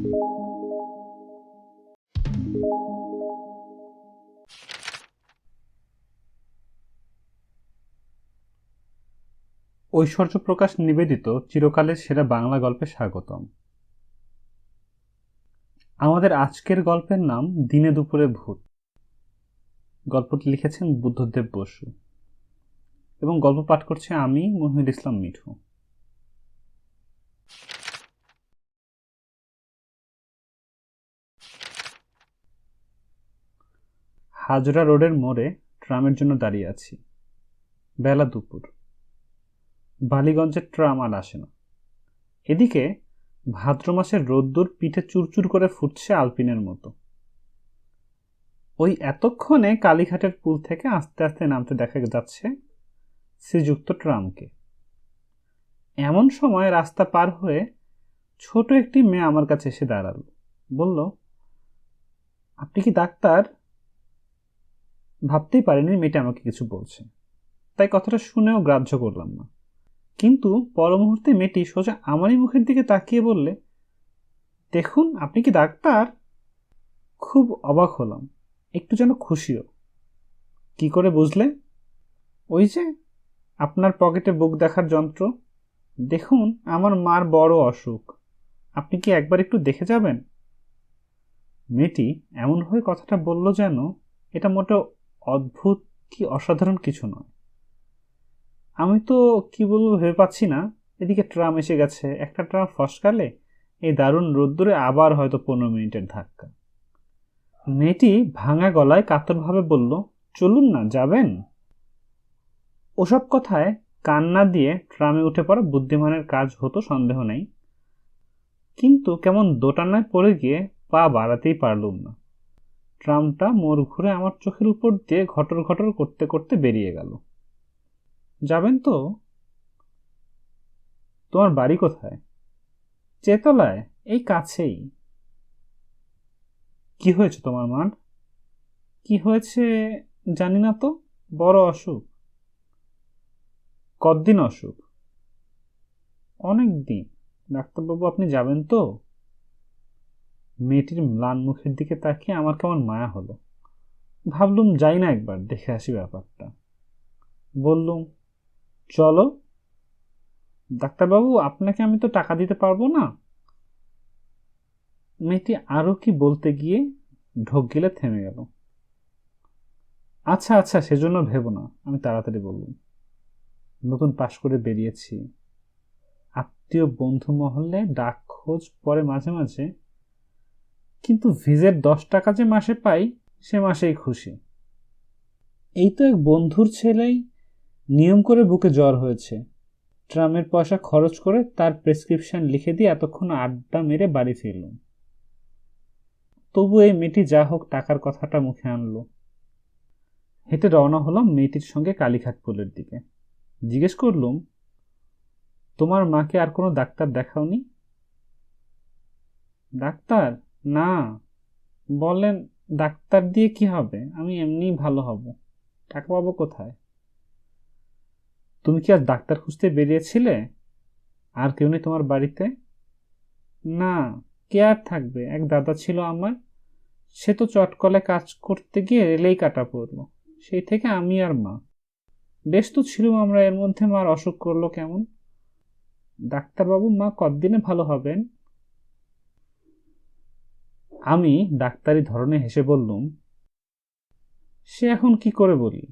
ঐশ্বর্য প্রকাশ নিবেদিত চিরকালের সেরা বাংলা গল্পে স্বাগতম। আমাদের আজকের গল্পের নাম দিনে দুপুরে ভূত। গল্পটি লিখেছেন বুদ্ধদেব বসু এবং গল্প পাঠ করছে আমি মহিউল ইসলাম মিঠু। হাজরা রোডের মোড়ে ট্রামের জন্য দাঁড়িয়ে আছি। বেলা দুপুর। বালিগঞ্জের ট্রাম আর আসে না। এদিকে ভাদ্র মাসের রোদ্দুর পিঠে চুরচুর করে ফুটছে আলপিনের মতো। ওই এতক্ষণে কালীঘাটের পুল থেকে আস্তে আস্তে নামতে দেখা যাচ্ছে শ্রীযুক্ত ট্রামকে। এমন সময় রাস্তা পার হয়ে ছোট একটি মেয়ে আমার কাছে এসে দাঁড়ালো, বলল, আপনি কি ডাক্তার? ভাবতেই পারিনি মেয়েটা আমাকে কিছু বলছে, তাই কথাটা শুনেও গ্রাহ্য করলাম না। কিন্তু পর মুহূর্তে মেয়েটি সোজা আমারই মুখের দিকে তাকিয়ে বললে, দেখুন আপনি কি ডাক্তার? খুব অবাক হলাম, একটু যেন খুশিও। কি করে বুঝলে? ওই যে আপনার পকেটে বুক দেখার যন্ত্র। দেখুন আমার মার বড় অসুখ, আপনি কি একবার একটু দেখে যাবেন? মেয়েটি এমনভাবে কথাটা বলল যেন এটা মোটেও অদ্ভুত কি অসাধারণ কিছু নয়। আমি তো কি বলবো ভেবে পাচ্ছি না। এদিকে ট্রাম এসে গেছে, একটা ট্রাম ফসকালে এই দারুণ রোদ্দুরে আবার হয়তো 15 মিনিটের ধাক্কা। মেয়েটি ভাঙা গলায় কাতরভাবে বলল, চলুন না, যাবেন? ওসব কথায় কান না দিয়ে ট্রামে উঠে পড়া বুদ্ধিমানের কাজ হতো সন্দেহ নেই, কিন্তু কেমন দোটানায় পড়ে গিয়ে পা বাড়াতেই পারলুম না। ট্রামটা মোড় ঘুরে আমার চোখের উপর দিয়ে ঘটর ঘটর করতে করতে বেরিয়ে গেল। যাবেন তো? তোমার বাড়ি কোথায়? চেতলায়, এই কাছেই। কি হয়েছে তোমার মার? কি হয়েছে জানি না তো, বড় অসুখ। কতদিন অসুখ? অনেক দিন। ডাক্তারবাবু আপনি যাবেন তো? মেয়েটির ম্লান মুখের দিকে তাকিয়ে আমার কেমন মায়া হলো। ভাবলুম যাই না, একবার দেখে আসি ব্যাপারটা। বললুম, চলো। ডাক্তারবাবু আপনাকে আমি তো টাকা দিতে পারবো না। মেয়েটি আরো কি বলতে গিয়ে ঢোক গিলে থেমে গেল। আচ্ছা আচ্ছা, সেজন্য ভেবো না, আমি তাড়াতাড়ি বললুম। নতুন পাশ করে বেরিয়েছি, আত্মীয় বন্ধু মহলে ডাক খোঁজ পরে মাঝে মাঝে, কিন্তু ভিজের 10 টাকা যে মাসে পাই সে মাসেই খুশি। এই তো এক বন্ধুর ছেলেই নিয়ম করে বুকে জ্বর হয়েছে, ট্রামের পয়সা খরচ করে তার প্রেসক্রিপশন লিখে দিয়ে এতক্ষণ আড্ডা মেরে বাড়ি ফিরলুম। তবু এই মেয়েটি যা হোক টাকার কথাটা মুখে আনলো। হেঁটে রওনা হলাম মেয়েটির সঙ্গে কালীঘাট পুলের দিকে। জিজ্ঞেস করলুম, তোমার মাকে আর কোনো ডাক্তার দেখাওনি? ডাক্তার? না। বলেন, ডাক্তার দিয়ে কি হবে, আমি এমনিই ভালো হব, টাকা পাবো কোথায়? তুমি কি আজ ডাক্তার খুঁজতে বেরিয়েছিলে? আর কেউ নেই তোমার বাড়িতে? না, কে আর থাকবে, এক দাদা ছিল আমার, সে তো চটকলে কাজ করতে গিয়ে রেলেই কাটা পড়লো, সেই থেকে আমি আর মা। বেশ তো ছিলুম আমরা, এর মধ্যে মার অসুখ করলো কেমন? ডাক্তারবাবু মা কতদিনে ভালো হবেন? আমি ডাক্তারি ধরনে হেসে বললুম, সে এখন কি করে বলি।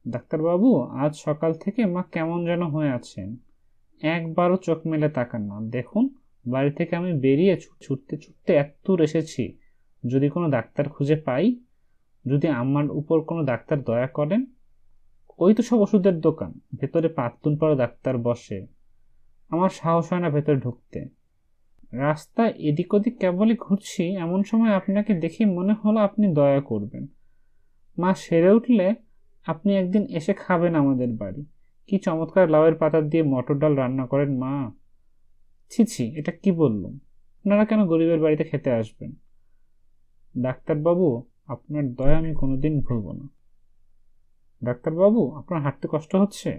ডাক্তারবাবু আজ সকাল থেকে মা কেমন যেন হয়ে আছেন, একবারও চোখ মেলে তাকান না। দেখুন বাড়ি থেকে আমি বেরিয়ে ছুটতে ছুটতে এতদূর এসেছি, যদি কোনো ডাক্তার খুঁজে পাই, যদি আমার উপর কোনো ডাক্তার দয়া করেন। ওই তো সব ওষুধের দোকান, ভেতরে পাত্তুন পড়া ডাক্তার বসে, আমার সাহস হয় না ভেতরে ঢুকতে। রাস্তায় এদিক ওদিক কেবলই ঘুরছি, এমন সময় আপনাকে দেখে মনে হলো আপনি দয়া করবেন। মা সেরে উঠলে আপনি একদিন এসে খাবেন আমাদের বাড়ি, কি চমৎকার লাউয়ের পাতা দিয়ে মটর ডাল রান্না করেন মা। ছি ছি, এটা কি বললুম, আপনারা কেন গরিবের বাড়িতে খেতে আসবেন? ডাক্তারবাবু আপনার দয়া আমি কোনোদিন ভুলব না। ডাক্তারবাবু আপনার হাঁটতে কষ্ট হচ্ছে?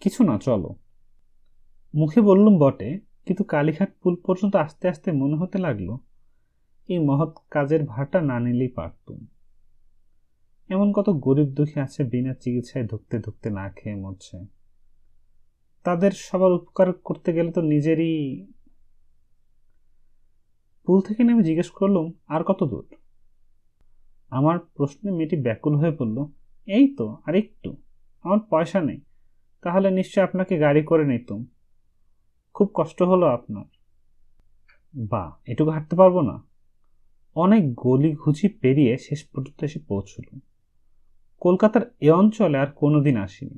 কিছু না, চলো। মুখে বললুম বটে, কিন্তু কালীঘাট পুল পর্যন্ত আস্তে আস্তে মনে হতে লাগলো এই মহৎ কাজের ভারটা না নিলেই পারতুম। এমন কত গরিব দুঃখী আছে বিনা চিকিৎসায় ধুকতে ধুকতে না খেয়ে মরছে। তাদের সবার উপকার করতে গেলে তো নিজেরই। পুল থেকে নেমে জিজ্ঞেস করলুম, আর কত দূর? আমার প্রশ্নে মেয়েটি ব্যাকুল হয়ে বলল, এই তো আর একটু। আমার পয়সা নেই। তাহলে নিশ্চয় আপনাকে গাড়ি করে নিতুম। খুব কষ্ট হলো আপনার। বা, এটুকু হাঁটতে পারবো না? অনেক গলি ঘুচি পেরিয়ে শেষ পর্যন্ত এসে পৌঁছল। কলকাতার এ অঞ্চলে আর কোনোদিন আসিনি।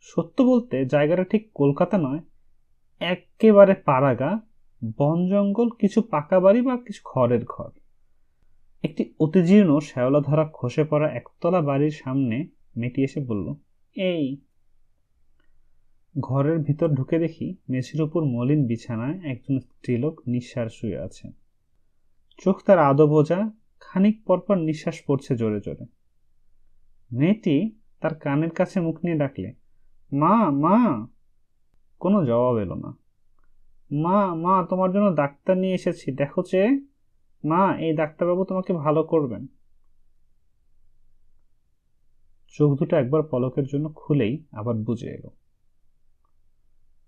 সত্য বলতে জায়গাটা ঠিক কলকাতা নয়, একেবারে পাড়াগা, বন জঙ্গল, কিছু পাকা বাড়ি বা কিছু খড়ের ঘর। একটি অতিজীর্ণ শ্যাওলা ধরা খসে পড়া একতলা বাড়ির সামনে মেয়েটি এসে বলল, এই। ঘরের ভিতর ঢুকে দেখি মেঝের উপর মলিন বিছানায় একজন স্ত্রীলোক নিঃশ্বাস শুয়ে আছে। চোখ তার আদো বোঝা, খানিক পরপর নিঃশ্বাস পড়ছে জোরে জোরে। মেয়েটি তার কানের কাছে মুখ নিয়ে ডাকলে, মা মা। কোনো জবাব এলো না। মা মা, তোমার জন্য ডাক্তার নিয়ে এসেছি, দেখো চেয়ে। মা, এই ডাক্তারবাবু তোমাকে ভালো করবেন। চোখ দুটো একবার পলকের জন্য খুলেই আবার বুজে এলো।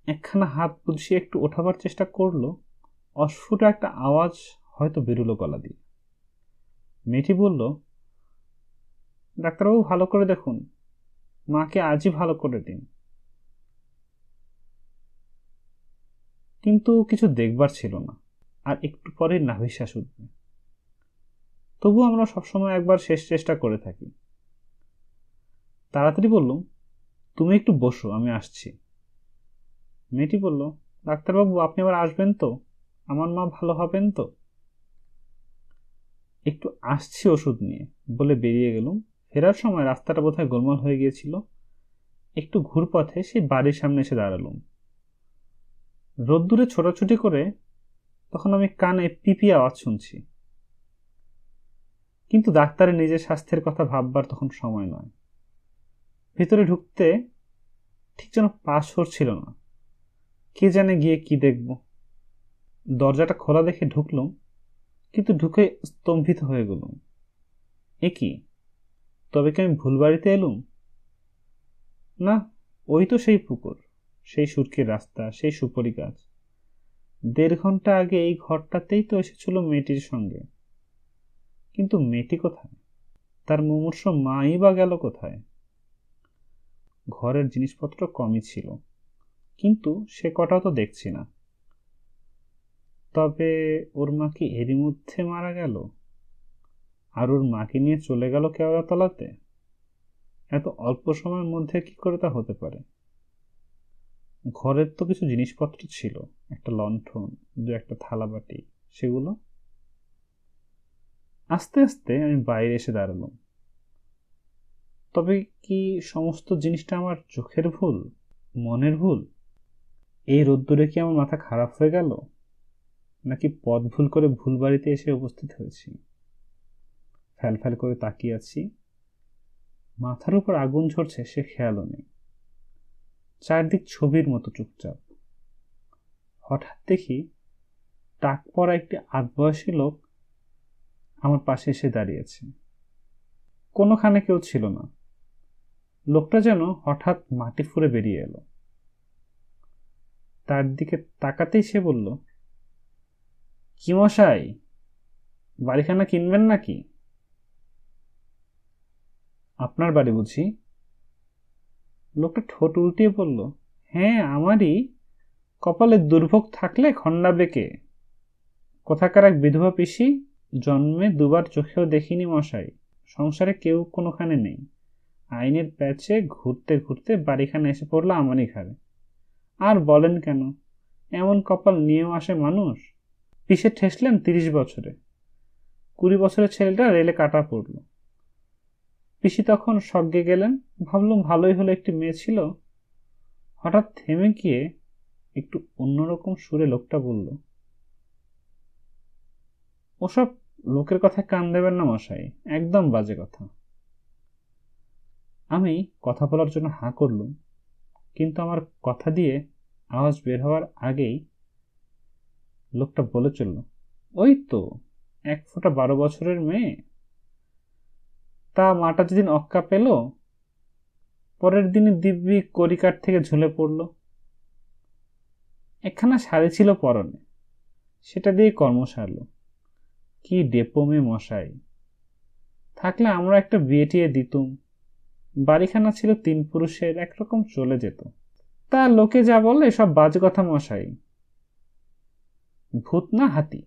একখানা হাত বুঝিয়ে একটু ওঠাবার চেষ্টা করলো। অস্ফুট একটা আওয়াজ হয়তো বেরুলো গলা দিয়ে। মেয়েটি বলল, ডাক্তারবাবু ভালো করে দেখুন, মাকে আজই ভালো করে দিন। কিন্তু কিছু দেখবার ছিল না, আর একটু পরে নাভিশ্বাস উঠবে। তবু আমরা সবসময় একবার শেষ চেষ্টা করে থাকি। তাড়াতাড়ি বললুম, তুমি একটু বসো, আমি আসছি। মেয়েটি বলল, ডাক্তারবাবু আপনি আবার আসবেন তো? আমার মা ভালো হবেন তো? একটু আসছি ওষুধ নিয়ে বলে বেরিয়ে গেলুম। ফেরার সময় রাস্তাটা বোধহয় গোলমাল হয়ে গিয়েছিল। একটু ঘুরপথে সেই বাড়ির সামনে এসে দাঁড়ালুম। রোদ্দুরে ছোটাছুটি করে তখন আমি কানে পিপি আওয়াজ শুনছি। কিন্তু ডাক্তারের নিজের স্বাস্থ্যের কথা ভাববার তখন সময় নয়। ভিতরে ঢুকতে ঠিক যেন পা সরছিল না। কে জানে গিয়ে কি দেখব। দরজাটা খোলা দেখে ঢুকলুম, কিন্তু ঢুকে স্তম্ভিত হয়ে গেলুম। এ কি, তবে কি আমি ভুল বাড়িতে এলুম? না, ওই তো সেই পুকুর, সেই সুরকির রাস্তা, সেই সুপারি গাছ। 1.5 ঘন্টা আগে এই ঘরটাতেই তো এসেছিল মেয়েটির সঙ্গে। কিন্তু মেয়েটি কোথায়? তার মুমূর্ষ মাই বা গেল কোথায়? ঘরের জিনিসপত্র কমই ছিল, কিন্তু সে কটাও তো দেখছি না। তবে ওর মা কি এরই মধ্যে মারা গেল? আর ওর মাকে নিয়ে চলে গেল কেওড়াতলাতে? এত অল্প সময়ের মধ্যে কি করে তা হতে পারে? ঘরের তো কিছু জিনিসপত্র ছিল, একটা লণ্ঠন, 2-1টা থালাবাটি, সেগুলো। আস্তে আস্তে আমি বাইরে এসে দাঁড়ালাম। তবে কি সমস্ত জিনিসটা আমার চোখের ভুল, মনের ভুল? এই রোদ্দুরে কি আমার মাথা খারাপ হয়ে গেল, নাকি পথ ভুল করে ভুল বাড়িতে এসে উপস্থিত হয়েছি? ফ্যাল ফ্যাল করে তাকিয়ে আছি। মাথার উপর আগুন ঝরছে সে খেয়ালও নেই। চারদিক ছবির মতো চুপচাপ। হঠাৎ দেখি টাক পরা একটি আধবয়সী লোক আমার পাশে এসে দাঁড়িয়েছে। কোনোখানে কেউ ছিল না। লোকটা যেন হঠাৎ মাটি ফুঁড়ে বেরিয়ে এলো। তার দিকে তাকাতেই সে বলল, কি মশাই, বাড়িখানা কিনবেন নাকি? আপনার বাড়ি বুঝি? লোকটা ঠোঁট উল্টিয়ে বলল, হ্যাঁ আমারই। কপালে দুর্ভোগ থাকলে খণ্ডাবে কে? কোথাকার এক বিধবা পিসি, জন্মে 2বার চোখেও দেখিনি মশাই। সংসারে কেউ কোনোখানে নেই। আইনের প্যাচে ঘুরতে ঘুরতে বাড়িখানে এসে পড়লো আমারই ঘাড়ে। আর বলেন কেন, এমন কপাল নিয়েও আসে মানুষ। পিসে ঠেসলেন 30 বছরে, 20 বছরের ছেলেটা রেলে কাটা পড়ল। পিসি তখন স্বর্গে গেলেন। ভাবলুম ভালোই হলো একটি মেয়ে ছিল। হঠাৎ থেমে গিয়ে একটু অন্যরকম সুরে লোকটা বলল, ওসব লোকের কথায় কান দেবেন না মশাই, একদম বাজে কথা। আমি কথা বলার জন্য হাঁ করলুম, কিন্তু আমার কথা দিয়ে আওয়াজ বের হওয়ার আগেই লোকটা বলে চলল, ওই তো 1 ফুটা 12 বছরের মেয়ে। তা মাটা যেদিন অক্কা পেল, পরের দিনই দিব্যি কড়িকাঠ থেকে ঝুলে পড়ল। একখানা শাড়ি ছিল পরনে, সেটা দিয়ে কর্ম সারল। কি ডেপোমে মশাই! থাকলে আমরা একটা বিয়ে টিয়ে দিতুম, বাড়িখানা ছিল 3 পুরুষের, একরকম চলে যেত। তা লোকে যা বলে সব বাজে কথা মশাই। ভূত না হাতি?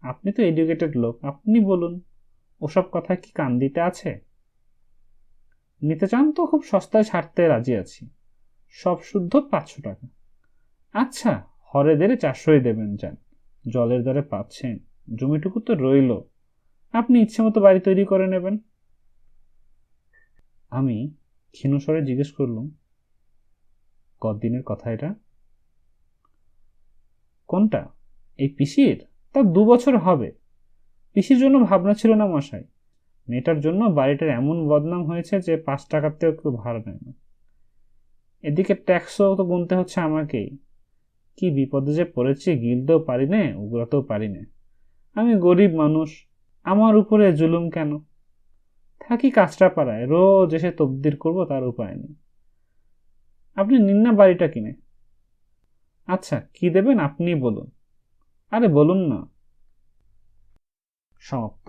আপনি তো এডুকেটেড লোক, আপনি বলুন, ওসব কথায় কি কান দিতে আছে? নিতে চান তো খুব সস্তায় ছাড়তে রাজি আছি, সব শুদ্ধ 500 টাকা। আচ্ছা, হরেদের 400ই দেবেন যান, জলের দরে পাচ্ছেন, জমিটুকু তো রইল, আপনি ইচ্ছে মতো বাড়ি তৈরি করে নেবেন। আমি ক্ষীণস্বরে জিজ্ঞেস করলুম, কতদিনের কথা এটা? কোনটা? এই পিসির? তা 2 বছর হবে। পিসির জন্য ভাবনা ছিল না মশাই, মেয়েটার জন্য বাড়িটার এমন বদনাম হয়েছে যে 5 টাকাতেও কেউ ভাড়া নেয় না। এদিকে ট্যাক্সও তো গুনতে হচ্ছে আমাকেই। কি বিপদে যে পড়েছি, গিলতেও পারি নে, উগরাতেও পারি নে। আমি গরিব মানুষ, আমার উপরে জুলুম কেন? থাকি কাঁচরাপাড়ায়, রোজ এসে তবদির করবো, তার উপায় নেই। আপনি নিন না বাড়িটা কিনে। আচ্ছা, কি দেবেন আপনি বলুন। আরে বলুন না। সমাপ্ত।